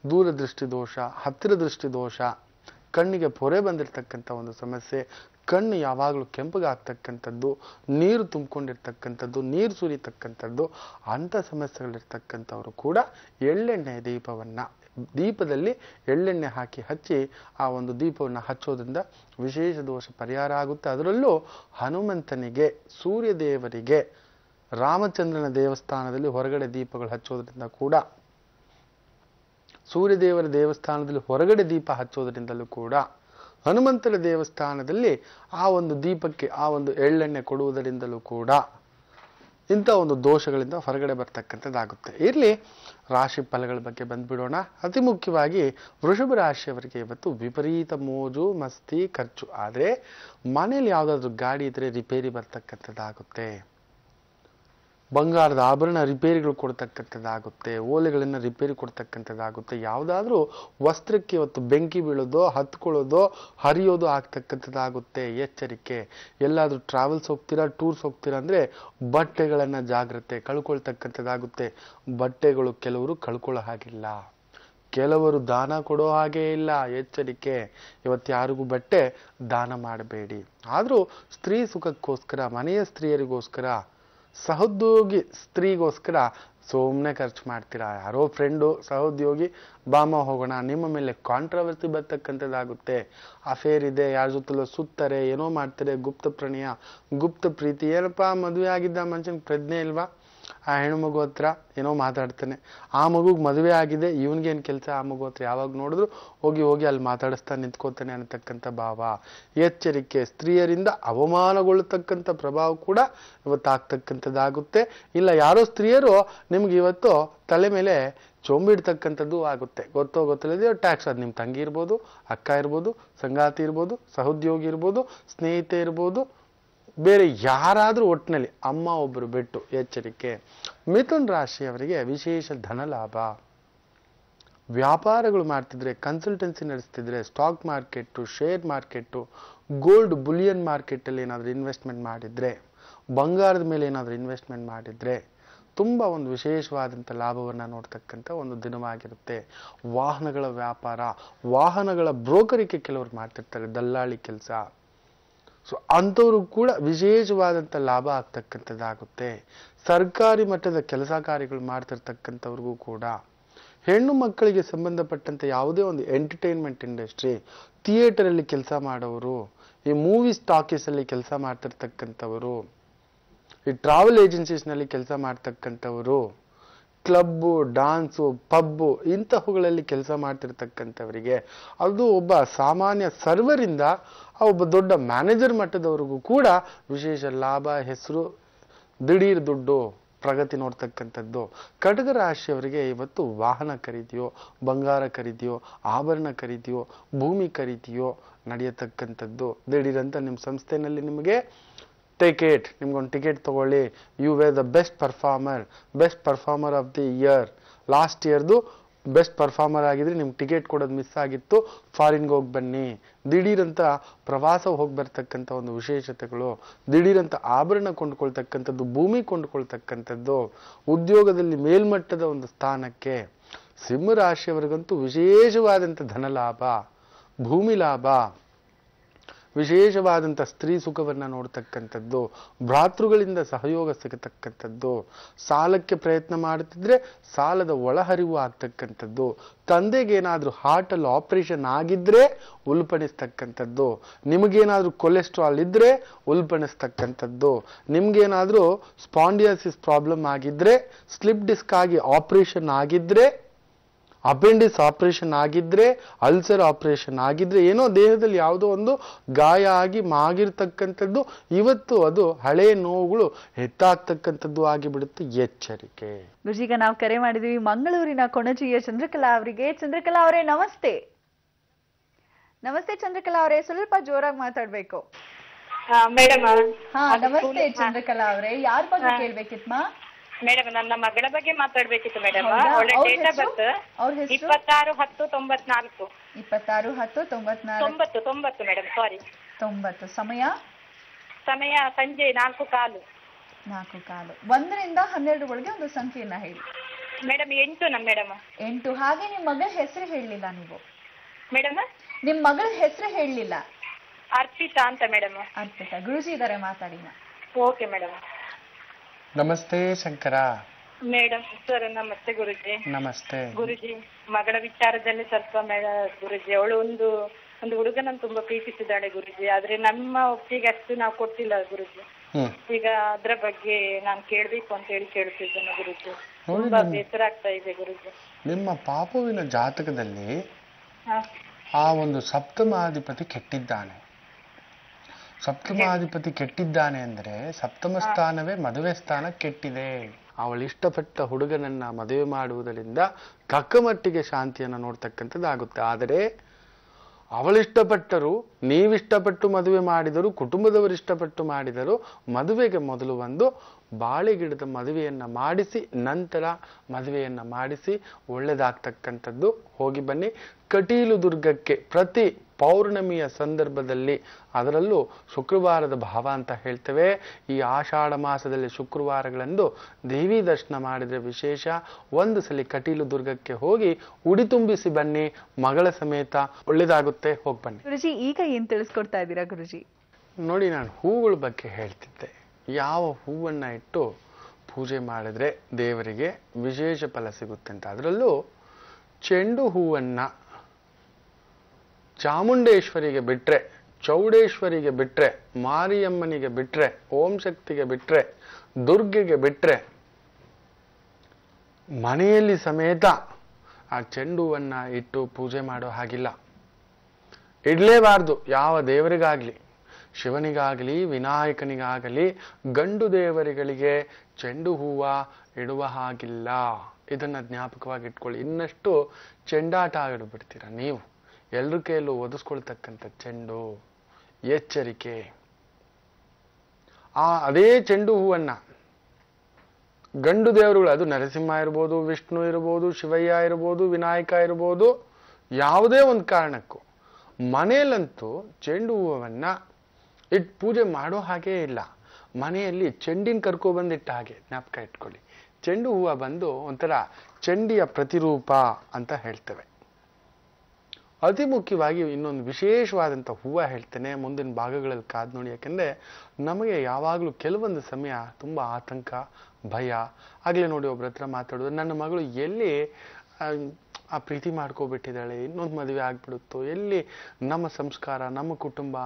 ದೂರದೃಷ್ಟಿ ದೋಷ, ಹತ್ತಿರ ದೃಷ್ಟಿ ದೋಷ, ಕಣ್ಣಿಗೆ ಪೊರೆ ಬಂದಿರತಕ್ಕಂಥ ಒಂದು ಸಮಸ್ಯೆ, ಕಣ್ಣು ಯಾವಾಗಲೂ ಕೆಂಪಗಾಗ್ತಕ್ಕಂಥದ್ದು, ನೀರು ತುಂಬಿಕೊಂಡಿರ್ತಕ್ಕಂಥದ್ದು, ನೀರು ಸುರಿತಕ್ಕಂಥದ್ದು, ಅಂಥ ಸಮಸ್ಯೆಗಳಿರ್ತಕ್ಕಂಥವರು ಕೂಡ ಎಳ್ಳೆಣ್ಣೆ ದೀಪದಲ್ಲಿ ಎಳ್ಳೆಣ್ಣೆ ಹಾಕಿ ಹಚ್ಚಿ ಆ ಒಂದು ದೀಪವನ್ನು ಹಚ್ಚೋದ್ರಿಂದ ವಿಶೇಷ ದೋಷ ಪರಿಹಾರ ಆಗುತ್ತೆ. ಅದರಲ್ಲೂ ಹನುಮಂತನಿಗೆ, ಸೂರ್ಯದೇವರಿಗೆ, ರಾಮಚಂದ್ರನ ದೇವಸ್ಥಾನದಲ್ಲಿ ಹೊರಗಡೆ ದೀಪಗಳು ಹಚ್ಚೋದ್ರಿಂದ ಕೂಡ, ಸೂರ್ಯದೇವರ ದೇವಸ್ಥಾನದಲ್ಲಿ ಹೊರಗಡೆ ದೀಪ ಹಚ್ಚೋದ್ರಿಂದಲೂ ಕೂಡ, ಹನುಮಂತನ ದೇವಸ್ಥಾನದಲ್ಲಿ ಆ ಒಂದು ದೀಪಕ್ಕೆ ಆ ಒಂದು ಎಳ್ಳೆಣ್ಣೆ ಕೊಡುವುದರಿಂದಲೂ ಕೂಡ ಇಂಥ ಒಂದು ದೋಷಗಳಿಂದ ಹೊರಗಡೆ ಬರ್ತಕ್ಕಂಥದ್ದಾಗುತ್ತೆ. ಇರಲಿ, ರಾಶಿ ಫಲಗಳ ಬಗ್ಗೆ ಬಂದ್ಬಿಡೋಣ. ಅತಿ ಮುಖ್ಯವಾಗಿ ವೃಷಭ ರಾಶಿಯವರಿಗೆ ಇವತ್ತು ವಿಪರೀತ ಮೋಜು ಮಸ್ತಿ ಖರ್ಚು. ಆದರೆ ಮನೇಲಿ ಯಾವುದಾದ್ರೂ ಗಾಡಿ ಇದ್ರೆ ರಿಪೇರಿ ಬರ್ತಕ್ಕಂಥದ್ದಾಗುತ್ತೆ, ಬಂಗಾರದ ಆಭರಣ ರಿಪೇರಿಗಳು ಕೊಡ್ತಕ್ಕಂಥದ್ದಾಗುತ್ತೆ, ಓಲೆಗಳನ್ನು ರಿಪೇರಿ ಕೊಡ್ತಕ್ಕಂಥದ್ದಾಗುತ್ತೆ. ಯಾವುದಾದ್ರೂ ವಸ್ತ್ರಕ್ಕೆ ಇವತ್ತು ಬೆಂಕಿ ಬೀಳೋದೋ, ಹತ್ಕೊಳ್ಳೋದೋ, ಹರಿಯೋದು ಆಗ್ತಕ್ಕಂಥದ್ದಾಗುತ್ತೆ. ಎಚ್ಚರಿಕೆ. ಎಲ್ಲಾದ್ರೂ ಟ್ರಾವೆಲ್ಸ್ ಹೋಗ್ತೀರಾ, ಟೂರ್ಸ್ ಹೋಗ್ತೀರಾ ಅಂದರೆ ಬಟ್ಟೆಗಳನ್ನು ಜಾಗ್ರತೆ, ಕಳ್ಕೊಳ್ತಕ್ಕಂಥದ್ದಾಗುತ್ತೆ. ಬಟ್ಟೆಗಳು ಕೆಲವರು ಕಳ್ಕೊಳ್ಳೋ ಹಾಗಿಲ್ಲ, ಕೆಲವರು ದಾನ ಕೊಡೋ ಹಾಗೇ ಇಲ್ಲ. ಎಚ್ಚರಿಕೆ. ಇವತ್ತು ಯಾರಿಗೂ ಬಟ್ಟೆ ದಾನ ಮಾಡಬೇಡಿ. ಆದರೂ ಸ್ತ್ರೀ ಸುಖಕ್ಕೋಸ್ಕರ, ಮನೆಯ ಸ್ತ್ರೀಯರಿಗೋಸ್ಕರ, ಸಹೋದ್ಯೋಗಿ ಸ್ತ್ರೀಗೋಸ್ಕರ ಸುಮ್ಮನೆ ಖರ್ಚು ಮಾಡ್ತೀರಾ. ಯಾರೋ ಫ್ರೆಂಡು, ಸಹೋದ್ಯೋಗಿ, ಬಾಮ ಹೋಗೋಣ, ನಿಮ್ಮ ಮೇಲೆ ಕಾಂಟ್ರವರ್ಸಿ ಬರ್ತಕ್ಕಂಥದ್ದಾಗುತ್ತೆ. ಅಫೇರ್ ಇದೆ, ಯಾರ ಜೊತೆಲೋ ಸುತ್ತಾರೆ, ಏನೋ ಮಾಡ್ತಾರೆ, ಗುಪ್ತ ಪ್ರಣಯ, ಗುಪ್ತ ಪ್ರೀತಿ. ಏನಪ್ಪಾ, ಮದುವೆ ಆಗಿದ್ದ ಮನುಷ್ಯನಿಗೆ ಪ್ರಜ್ಞೆ ಇಲ್ವಾ? ಆ ಹೆಣ್ಮಗು ಹತ್ರ ಏನೋ ಮಾತಾಡ್ತಾನೆ, ಆ ಮಗುಗೆ ಮದುವೆ ಆಗಿದೆ, ಇವನ್ಗೇನು ಕೆಲಸ? ಆ ಮಗು ಹತ್ರ ಯಾವಾಗ ನೋಡಿದ್ರು ಹೋಗಿ ಅಲ್ಲಿ ಮಾತಾಡಿಸ್ತಾ ನಿಂತ್ಕೋತಾನೆ ಅನ್ನತಕ್ಕಂಥ ಭಾವ. ಎಚ್ಚರಿಕೆ. ಸ್ತ್ರೀಯರಿಂದ ಅವಮಾನಗೊಳ್ಳತಕ್ಕಂಥ ಪ್ರಭಾವ ಕೂಡ ಇವತ್ತಾಗ್ತಕ್ಕಂಥದ್ದಾಗುತ್ತೆ. ಇಲ್ಲ, ಯಾರೋ ಸ್ತ್ರೀಯರು ನಿಮ್ಗೆ ಇವತ್ತು ತಲೆ ಮೇಲೆ ಚೊಂಬಿಡ್ತಕ್ಕಂಥದ್ದು ಆಗುತ್ತೆ. ಗೊತ್ತಿಲ್ಲದೆ ಟ್ಯಾಕ್ಸ್. ಅದು ನಿಮ್ಮ ತಂಗಿ ಇರ್ಬೋದು, ಅಕ್ಕ ಇರ್ಬೋದು, ಸಂಗಾತಿ ಇರ್ಬೋದು, ಸಹೋದ್ಯೋಗಿ ಇರ್ಬೋದು, ಸ್ನೇಹಿತೆ ಇರ್ಬೋದು, ಬೇರೆ ಯಾರಾದ್ರೂ, ಒಟ್ಟಿನಲ್ಲಿ ಅಮ್ಮ ಒಬ್ಬರು ಬಿಟ್ಟು. ಎಚ್ಚರಿಕೆ. ಮಿಥುನ್ ರಾಶಿಯವರಿಗೆ ವಿಶೇಷ ಧನ ಲಾಭ. ವ್ಯಾಪಾರಗಳು ಮಾಡ್ತಿದ್ರೆ, ಕನ್ಸಲ್ಟೆನ್ಸಿ ನಡೆಸ್ತಿದ್ರೆ, stock market, share market, gold bullion ಮಾರ್ಕೆಟಲ್ಲಿ ಏನಾದರೂ ಇನ್ವೆಸ್ಟ್ಮೆಂಟ್ ಮಾಡಿದ್ರೆ, ಬಂಗಾರದ ಮೇಲೆ ಏನಾದರೂ ಇನ್ವೆಸ್ಟ್ಮೆಂಟ್ ಮಾಡಿದ್ರೆ ತುಂಬ ಒಂದು ವಿಶೇಷವಾದಂಥ ಲಾಭವನ್ನು ನೋಡ್ತಕ್ಕಂಥ ಒಂದು ದಿನವಾಗಿರುತ್ತೆ. ವಾಹನಗಳ ವ್ಯಾಪಾರ, ವಾಹನಗಳ ಬ್ರೋಕರಿಕೆ ಕೆಲವರು ಮಾಡ್ತಿರ್ತಾರೆ, ದಲ್ಲಾಳಿ ಕೆಲಸ. ಸೊ ಅಂಥವ್ರು ಕೂಡ ವಿಶೇಷವಾದಂಥ ಲಾಭ ಆಗ್ತಕ್ಕಂಥದ್ದಾಗುತ್ತೆ. ಸರ್ಕಾರಿ ಮಟ್ಟದ ಕೆಲಸ ಕಾರ್ಯಗಳು ಮಾಡ್ತಿರ್ತಕ್ಕಂಥವ್ರಿಗೂ ಕೂಡ, ಹೆಣ್ಣು ಮಕ್ಕಳಿಗೆ ಸಂಬಂಧಪಟ್ಟಂತೆ ಯಾವುದೇ ಒಂದು ಎಂಟರ್ಟೈನ್ಮೆಂಟ್ ಇಂಡಸ್ಟ್ರಿ, ಥಿಯೇಟರಲ್ಲಿ ಕೆಲಸ ಮಾಡೋರು, ಈ ಮೂವಿ ಟಾಕೀಸಲ್ಲಿ ಕೆಲಸ ಮಾಡ್ತಿರ್ತಕ್ಕಂಥವರು, ಈ ಟ್ರಾವೆಲ್ ಏಜೆನ್ಸೀಸ್ನಲ್ಲಿ ಕೆಲಸ ಮಾಡ್ತಕ್ಕಂಥವರು, ಕ್ಲಬ್ಬು, ಡಾನ್ಸು, ಪಬ್ಬು ಇಂತಹವುಗಳಲ್ಲಿ ಕೆಲಸ ಮಾಡ್ತಿರ್ತಕ್ಕಂಥವರಿಗೆ, ಅದು ಒಬ್ಬ ಸಾಮಾನ್ಯ ಸರ್ವರಿಂದ ಒಬ್ಬ ದೊಡ್ಡ ಮ್ಯಾನೇಜರ್ ಮಟ್ಟದವರೆಗೂ ಕೂಡ ವಿಶೇಷ ಲಾಭ, ಹೆಸರು, ದಿಢೀರ್ ದುಡ್ಡು, ಪ್ರಗತಿ ನೋಡ್ತಕ್ಕಂಥದ್ದು. ಕಟಕ ರಾಶಿಯವರಿಗೆ ಇವತ್ತು ವಾಹನ ಖರೀದಿಯೋ, ಬಂಗಾರ ಖರೀದಿಯೋ, ಆಭರಣ ಖರೀದಿಯೋ, ಭೂಮಿ ಖರೀದಿಯೋ ನಡೆಯತಕ್ಕಂಥದ್ದು. ದಿಢೀರಂತ ನಿಮ್ಮ ಸಂಸ್ಥೆಯಲ್ಲಿ ನಿಮಗೆ ಟಿಕೆಟ್, ನಿಮ್ಗೊಂದು ಟಿಕೆಟ್ ತಗೊಳ್ಳಿ, you were the best performer of the year, last year best performer ಆಗಿದ್ರೆ ನಿಮ್ಗೆ ಟಿಕೆಟ್ ಕೊಡೋದು ಮಿಸ್ ಆಗಿತ್ತು, ಫಾರಿನ್ಗೆ ಹೋಗಿ ಬನ್ನಿ. ದಿಢೀರಂತ ಪ್ರವಾಸ ಹೋಗಿ ಬರ್ತಕ್ಕಂಥ ಒಂದು ವಿಶೇಷತೆಗಳು, ದಿಢೀರಂತ ಆಭರಣ ಕೊಂಡ್ಕೊಳ್ತಕ್ಕಂಥದ್ದು, ಭೂಮಿ ಕೊಂಡ್ಕೊಳ್ತಕ್ಕಂಥದ್ದು, ಉದ್ಯೋಗದಲ್ಲಿ ಮೇಲ್ಮಟ್ಟದ ಒಂದು ಸ್ಥಾನಕ್ಕೆ. ಸಿಂಹ ರಾಶಿಯವರಿಗಂತೂ ವಿಶೇಷವಾದಂಥ ಧನ ಲಾಭ, ಭೂಮಿ ಲಾಭ, ವಿಶೇಷವಾದಂಥ ಸ್ತ್ರೀ ಸುಖವನ್ನ ನೋಡ್ತಕ್ಕಂಥದ್ದು, ಭ್ರಾತೃಗಳಿಂದ ಸಹಯೋಗ ಸಿಗತಕ್ಕಂಥದ್ದು, ಸಾಲಕ್ಕೆ ಪ್ರಯತ್ನ ಮಾಡುತ್ತಿದ್ರೆ ಸಾಲದ ಒಳಹರಿವು ಆಗ್ತಕ್ಕಂಥದ್ದು, ತಂದೆಗೇನಾದ್ರೂ ಹಾರ್ಟ್ ಅಲ್ಲಿ ಆಪರೇಷನ್ ಆಗಿದ್ರೆ ಉಲ್ಪಣಿಸ್ತಕ್ಕಂಥದ್ದು, ನಿಮಗೇನಾದ್ರೂ ಕೊಲೆಸ್ಟ್ರಾಲ್ ಇದ್ರೆ ಉಲ್ಪಣಿಸ್ತಕ್ಕಂಥದ್ದು, ನಿಮ್ಗೇನಾದ್ರೂ ಸ್ಪಾಂಡಿಯಾಸಿಸ್ ಪ್ರಾಬ್ಲಮ್ ಆಗಿದ್ರೆ, ಸ್ಲಿಪ್ ಡಿಸ್ಕ್ ಆಗಿ ಆಪರೇಷನ್ ಆಗಿದ್ರೆ, ಅಪೆಂಡಿಸ್ ಆಪರೇಷನ್ ಆಗಿದ್ರೆ, ಅಲ್ಸರ್ ಆಪರೇಷನ್ ಆಗಿದ್ರೆ, ಏನೋ ದೇಹದಲ್ಲಿ ಯಾವುದೋ ಒಂದು ಗಾಯ ಆಗಿ ಮಾಗಿರ್ತಕ್ಕಂಥದ್ದು, ಇವತ್ತು ಅದು ಹಳೆ ನೋವುಗಳು ಹೆಚ್ಚಾಗ್ತಕ್ಕಂಥದ್ದು ಆಗಿಬಿಡುತ್ತೆ. ಎಚ್ಚರಿಕೆ. ಗುರುಜೀಗ ನಾವು ಕರೆ ಮಾಡಿದ್ವಿ ಮಂಗಳೂರಿನ ಕೊಣಜಿಯ ಚಂದ್ರಕಲಾ ಅವರಿಗೆ. ಚಂದ್ರಕಲಾ ಅವರೇ ನಮಸ್ತೆ. ನಮಸ್ತೆ ಚಂದ್ರಕಲಾ ಅವರೇ, ಸ್ವಲ್ಪ ಜೋರಾಗಿ ಮಾತಾಡ್ಬೇಕು. ಮೇಡಮ್ ಹಾ ನಮಸ್ತೆ ಚಂದ್ರಕಲಾ ಅವರೇ, ಯಾರ ಬಗ್ಗೆ ಕೇಳ್ಬೇಕಿತ್ಮಾ? ಮೇಡಮ್ ನನ್ನ ಮಗಳ ಬಗ್ಗೆ ಮಾತಾಡ್ಬೇಕಿತ್ತು ಮೇಡಮ್. ಅವಳ date of birth 26/10/94. 26/10/94. Madam sorry 90. ಸಮಯ ಸಂಜೆ 4:15. 4:15. 1ರಿಂದ 12 ಒಂದು ಸಂಖ್ಯೆಯನ್ನ ಹೇಳಿ ಮೇಡಮ್. 8 ಮೇಡಮ್. 8. ಹಾಗೆ ನಿಮ್ ಮಗಳ ಹೆಸರು ಹೇಳಲಿಲ್ಲ ನೀವು ಮೇಡಮ್? ನಿಮ್ ಮಗಳ ಹೆಸರು ಹೇಳಲಿಲ್ಲ. ಅರ್ಪಿತಾ ಅಂತ ಮೇಡಮ್. ಅರ್ಪಿತಾ. ಗುರುಜಿ ಇದಾರೆ, ಮಾತಾಡಿನ. Okay madam. ನಮಸ್ತೆ ಶಂಕರ. ಮೇಡಮ್ ಸರ್ ನಮಸ್ತೆ ಗುರುಜಿ. ನಮಸ್ತೆ ಗುರುಜಿ. ಮಗಳ ವಿಚಾರದಲ್ಲಿ ಸ್ವಲ್ಪ ಗುರುಜಿ, ಅವಳು ಒಂದು ಹುಡುಗನನ್ನು ತುಂಬಾ ಪ್ರೀತಿಸಿದ್ದಾಳೆ ಗುರುಜಿ. ಆದ್ರೆ ನಮ್ಮ ಒಪ್ಪಿಗೆ ಅಷ್ಟು ನಾವು ಕೊಟ್ಟಿಲ್ಲ ಗುರುಜಿ. ಈಗ ಅದ್ರ ಬಗ್ಗೆ ನಾನು ಕೇಳ್ಬೇಕು ಅಂತ ಹೇಳಿ ಕೇಳ್ತಿದ್ದೇನೆ ಗುರುಜಿ. ತುಂಬಾ ಬೇಸರ ಆಗ್ತಾ ಇದೆ ಗುರುಜಿ. ನಿಮ್ಮ ಪಾಪುವಿನ ಜಾತಕದಲ್ಲಿ ಆ ಒಂದು ಸಪ್ತಮಾಧಿಪತಿ ಕೆಟ್ಟಿದ್ದಾನೆ. ಸಪ್ತಮಾಧಿಪತಿ ಕೆಟ್ಟಿದ್ದಾನೆ ಅಂದ್ರೆ ಸಪ್ತಮ ಸ್ಥಾನವೇ ಮದುವೆ ಸ್ಥಾನ ಕೆಟ್ಟಿದೆ. ಅವಳು ಇಷ್ಟಪಟ್ಟ ಹುಡುಗನನ್ನ ಮದುವೆ ಮಾಡುವುದರಿಂದ ತಕ್ಕ ಮಟ್ಟಿಗೆ ಶಾಂತಿಯನ್ನು ನೋಡ್ತಕ್ಕಂಥದ್ದಾಗುತ್ತೆ. ಆದರೆ ಅವಳಿಷ್ಟಪಟ್ಟರು, ನೀವಿಷ್ಟಪಟ್ಟು ಮದುವೆ ಮಾಡಿದರು, ಕುಟುಂಬದವರು ಇಷ್ಟಪಟ್ಟು ಮಾಡಿದರು, ಮದುವೆಗೆ ಮೊದಲು ಒಂದು ಬಾಳೆಗಿಡದ ಮದುವೆಯನ್ನ ಮಾಡಿಸಿ ನಂತರ ಮದುವೆಯನ್ನ ಮಾಡಿಸಿ ಒಳ್ಳೆದಾಗ್ತಕ್ಕಂಥದ್ದು. ಹೋಗಿ ಬನ್ನಿ ಕಟೀಲು ದುರ್ಗಕ್ಕೆ ಪ್ರತಿ ಪೌರ್ಣಮಿಯ ಸಂದರ್ಭದಲ್ಲಿ, ಅದರಲ್ಲೂ ಶುಕ್ರವಾರದ ಭಾವ ಅಂತ ಹೇಳ್ತೇವೆ, ಈ ಆಷಾಢ ಮಾಸದಲ್ಲಿ ಶುಕ್ರವಾರಗಳಂದು ದೇವಿ ದರ್ಶನ ಮಾಡಿದ್ರೆ ವಿಶೇಷ. ಒಂದು ಸಲ ಕಟೀಲು ದುರ್ಗಕ್ಕೆ ಹೋಗಿ ಉಡಿ ತುಂಬಿಸಿ ಬನ್ನಿ, ಮಗಳ ಸಮೇತ ಒಳ್ಳೇದಾಗುತ್ತೆ. ಹೋಗಿ ಬನ್ನಿ. ಗುರುಜಿ ಈಗ ಏನ್ ತಿಳಿಸ್ಕೊಡ್ತಾ ಇದ್ದೀರಾ ಗುರುಜಿ? ನೋಡಿ, ನಾನು ಹೂಗಳ ಬಗ್ಗೆ ಹೇಳ್ತಿದ್ದೆ. ಯಾವ ಹೂವನ್ನ ಇಟ್ಟು ಪೂಜೆ ಮಾಡಿದ್ರೆ ದೇವರಿಗೆ ವಿಶೇಷ ಫಲ ಸಿಗುತ್ತೆ ಅಂತ. ಅದರಲ್ಲೂ ಚೆಂಡು ಹೂವನ್ನ ಚಾಮುಂಡೇಶ್ವರಿಗೆ ಬಿಟ್ರೆ, ಚೌಡೇಶ್ವರಿಗೆ ಬಿಟ್ರೆ, ಮಾರಿಯಮ್ಮನಿಗೆ ಬಿಟ್ರೆ, ಓಂ ಶಕ್ತಿಗೆ ಬಿಟ್ರೆ, ದುರ್ಗೆಗೆ ಬಿಟ್ರೆ, ಮನೆಯಲ್ಲಿ ಸಮೇತ ಆ ಚೆಂಡು ಹೂವನ್ನ ಇಟ್ಟು ಪೂಜೆ ಮಾಡೋ ಹಾಗಿಲ್ಲ. ಇಡ್ಲೇಬಾರ್ದು. ಯಾವ ದೇವರಿಗಾಗ್ಲಿ, ಶಿವನಿಗಾಗಲಿ ವಿನಾಯಕನಿಗಾಗಲಿ ಗಂಡು ದೇವರುಗಳಿಗೆ ಚೆಂಡು ಹೂವ ಇಡುವ ಹಾಗಿಲ್ಲ. ಇದನ್ನ ಜ್ಞಾಪಕವಾಗಿ ಇಟ್ಕೊಳ್ಳಿ. ಇನ್ನಷ್ಟು ಚೆಂಡಾಟ ಆಡಿಬಿಡ್ತೀರ ನೀವು. ಎಲ್ರ ಕೈಯಲ್ಲೂ ಒದಿಸ್ಕೊಳ್ತಕ್ಕಂಥ ಚೆಂಡು. ಎಚ್ಚರಿಕೆ. ಅದೇ ಚೆಂಡು ಹೂವನ್ನ ಗಂಡು ದೇವರುಗಳು, ಅದು ನರಸಿಂಹ ಇರ್ಬೋದು, ವಿಷ್ಣು ಇರ್ಬೋದು, ಶಿವಯ್ಯ ಇರ್ಬೋದು, ವಿನಾಯಕ ಇರ್ಬೋದು, ಯಾವುದೇ ಒಂದು ಕಾರಣಕ್ಕೂ ಮನೆಯಲ್ಲಂತೂ ಚೆಂಡು ಹೂವನ್ನ ಇಟ್ಟು ಪೂಜೆ ಮಾಡೋ ಹಾಗೇ ಇಲ್ಲ. ಮನೆಯಲ್ಲಿ ಚೆಂಡಿನ ಕರ್ಕೊಬಂದಿಟ್ಟ ಹಾಗೆ ಜ್ಞಾಪಕ ಇಟ್ಕೊಳ್ಳಿ. ಚೆಂಡು ಹೂವು ಬಂದು ಒಂಥರ ಚಂಡಿಯ ಪ್ರತಿರೂಪ ಅಂತ ಹೇಳ್ತೇವೆ. ಅತಿ ಮುಖ್ಯವಾಗಿ ಇನ್ನೊಂದು ವಿಶೇಷವಾದಂಥ ಹೂವು ಹೇಳ್ತೇನೆ, ಮುಂದಿನ ಭಾಗಗಳಲ್ಲಿ ಕಾದ್ ನೋಡಿ. ಯಾಕೆಂದ್ರೆ ನಮಗೆ ಯಾವಾಗಲೂ ಕೆಲವೊಂದು ಸಮಯ ತುಂಬಾ ಆತಂಕ, ಭಯ. ಆಗ್ಲೇ ನೋಡಿ ಒಬ್ರ ಹತ್ರ ಮಾತಾಡೋದು, ನನ್ನ ಮಗಳು ಎಲ್ಲಿ ಆ ಪ್ರೀತಿ ಮಾಡ್ಕೋಬಿಟ್ಟಿದ್ದಾಳೆ, ಇನ್ನೊಂದು ಮದುವೆ ಆಗ್ಬಿಡುತ್ತೋ, ಎಲ್ಲಿ ನಮ್ಮ ಸಂಸ್ಕಾರ, ನಮ್ಮ ಕುಟುಂಬ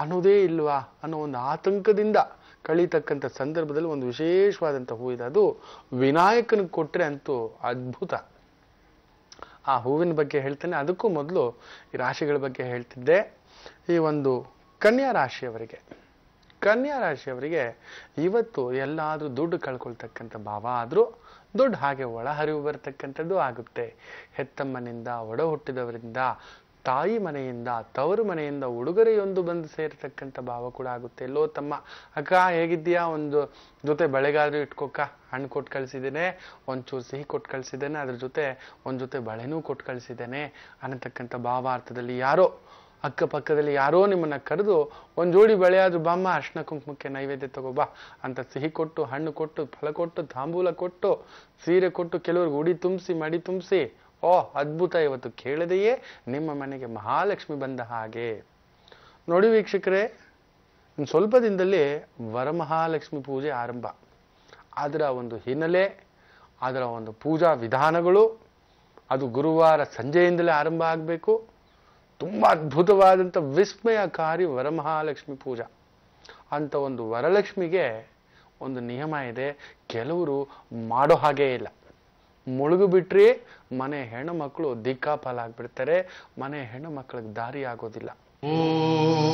ಅನ್ನೋದೇ ಇಲ್ವಾ ಅನ್ನೋ ಒಂದು ಆತಂಕದಿಂದ ಕಳೀತಕ್ಕಂಥ ಸಂದರ್ಭದಲ್ಲಿ ಒಂದು ವಿಶೇಷವಾದಂಥ ಹೂ ಇದೆ. ಅದು ವಿನಾಯಕನಿಗೆ ಕೊಟ್ರೆ ಅಂತೂ ಅದ್ಭುತ. ಆ ಹೂವಿನ ಬಗ್ಗೆ ಹೇಳ್ತೇನೆ. ಅದಕ್ಕೂ ಮೊದಲು ಈ ರಾಶಿಗಳ ಬಗ್ಗೆ ಹೇಳ್ತಿದ್ದೆ. ಈ ಒಂದು ಕನ್ಯಾ ರಾಶಿಯವರಿಗೆ ಇವತ್ತು ಎಲ್ಲಾದ್ರೂ ದುಡ್ಡು ಕಳ್ಕೊಳ್ತಕ್ಕಂಥ ಭಾವ ಆದ್ರೂ ದುಡ್ಡು ಹಾಗೆ ಒಳಹರಿವು ಬರ್ತಕ್ಕಂಥದ್ದು ಆಗುತ್ತೆ. ಹೆತ್ತಮ್ಮನಿಂದ, ಒಡ ಹುಟ್ಟಿದವರಿಂದ, ತಾಯಿ ಮನೆಯಿಂದ, ತವರು ಮನೆಯಿಂದ ಉಡುಗೊರೆಯೊಂದು ಬಂದು ಸೇರ್ತಕ್ಕಂಥ ಭಾವ ಕೂಡ ಆಗುತ್ತೆ. ಎಲ್ಲೋ ತಮ್ಮ, ಅಕ್ಕ ಹೇಗಿದ್ದೀಯಾ, ಒಂದು ಜೊತೆ ಬಳೆಗಾದ್ರೂ ಇಟ್ಕೋಕ, ಹಣ್ಣು ಕೊಟ್ಟು ಕಳಿಸಿದ್ದೇನೆ, ಒಂಚೂರು ಸಿಹಿ ಕೊಟ್ಟು ಕಳಿಸಿದ್ದೇನೆ, ಅದ್ರ ಜೊತೆ ಒಂದ್ ಜೊತೆ ಬಳೆನೂ ಕೊಟ್ಟು ಕಳಿಸಿದ್ದೇನೆ ಅನ್ನತಕ್ಕಂಥ ಭಾವಾರ್ಥದಲ್ಲಿ ಯಾರೋ ಅಕ್ಕಪಕ್ಕದಲ್ಲಿ ಯಾರೋ ನಿಮ್ಮನ್ನ ಕರೆದು ಒಂದ್ ಜೋಡಿ ಬಳೆ ಆದ್ರೂ ಬಾಮ್ಮ, ಅರ್ಶಿನ ಕುಂಕುಮಕ್ಕೆ ನೈವೇದ್ಯ ತಗೋಬಾ ಅಂತ ಸಿಹಿ ಕೊಟ್ಟು, ಹಣ್ಣು ಕೊಟ್ಟು, ಫಲ ಕೊಟ್ಟು, ತಾಂಬೂಲ ಕೊಟ್ಟು, ಸೀರೆ ಕೊಟ್ಟು, ಕೆಲವ್ರಿಗೆ ಉಡಿ ತುಂಬಿಸಿ, ಮಡಿ ತುಂಬಿಸಿ, ಓ ಅದ್ಭುತ, ಇವತ್ತು ಕೇಳದೆಯೇ ನಿಮ್ಮ ಮನೆಗೆ ಮಹಾಲಕ್ಷ್ಮಿ ಬಂದ ಹಾಗೆ. ನೋಡಿ ವೀಕ್ಷಕರೇ, ಇನ್ನು ಸ್ವಲ್ಪ ದಿನದಲ್ಲಿ ವರಮಹಾಲಕ್ಷ್ಮಿ ಪೂಜೆ ಆರಂಭ. ಅದರ ಒಂದು ಹಿನ್ನೆಲೆ, ಅದರ ಒಂದು ಪೂಜಾ ವಿಧಾನಗಳು ಅದು ಗುರುವಾರ ಸಂಜೆಯಿಂದಲೇ ಆರಂಭ ಆಗಬೇಕು. ತುಂಬ ಅದ್ಭುತವಾದಂಥ ವಿಸ್ಮಯಕಾರಿ ವರಮಹಾಲಕ್ಷ್ಮಿ ಪೂಜಾ. ಅಂತ ಒಂದು ವರಲಕ್ಷ್ಮಿಗೆ ಒಂದು ನಿಯಮ ಇದೆ, ಕೆಲವರು ಮಾಡೋ ಹಾಗೇ ಇಲ್ಲ. ಮುಳುಗು ಬಿಟ್ರೆ ಮನೆ ಹೆಣ್ಣು ಮಕ್ಕಳು ದಿಕ್ಕಾಪಾಲಾಗ್ಬಿಡ್ತಾರೆ, ಮನೆ ಹೆಣ್ಣು ಮಕ್ಕಳಿಗೆ ದಾರಿ ಆಗೋದಿಲ್ಲ. ಓಂ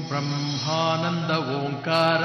ಬ್ರಹ್ಮಾನಂದ ಓಂಕಾರ